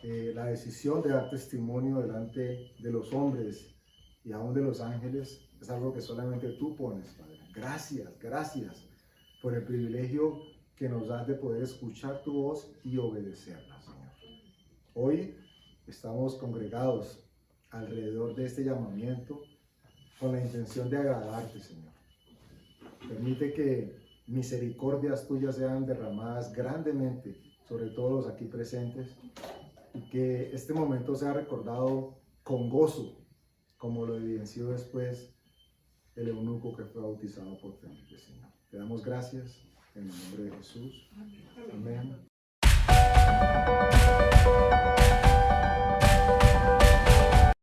La decisión de dar testimonio delante de los hombres y aún de los ángeles es algo que solamente tú pones, Padre. Gracias por el privilegio que nos das de poder escuchar tu voz y obedecerla, Señor. Hoy estamos congregados alrededor de este llamamiento con la intención de agradarte, Señor. Permite que misericordias tuyas sean derramadas grandemente sobre todos los aquí presentes y que este momento sea recordado con gozo, como lo evidenció después el eunuco que fue bautizado por Felipe, Señor. Te damos gracias en el nombre de Jesús. Amén.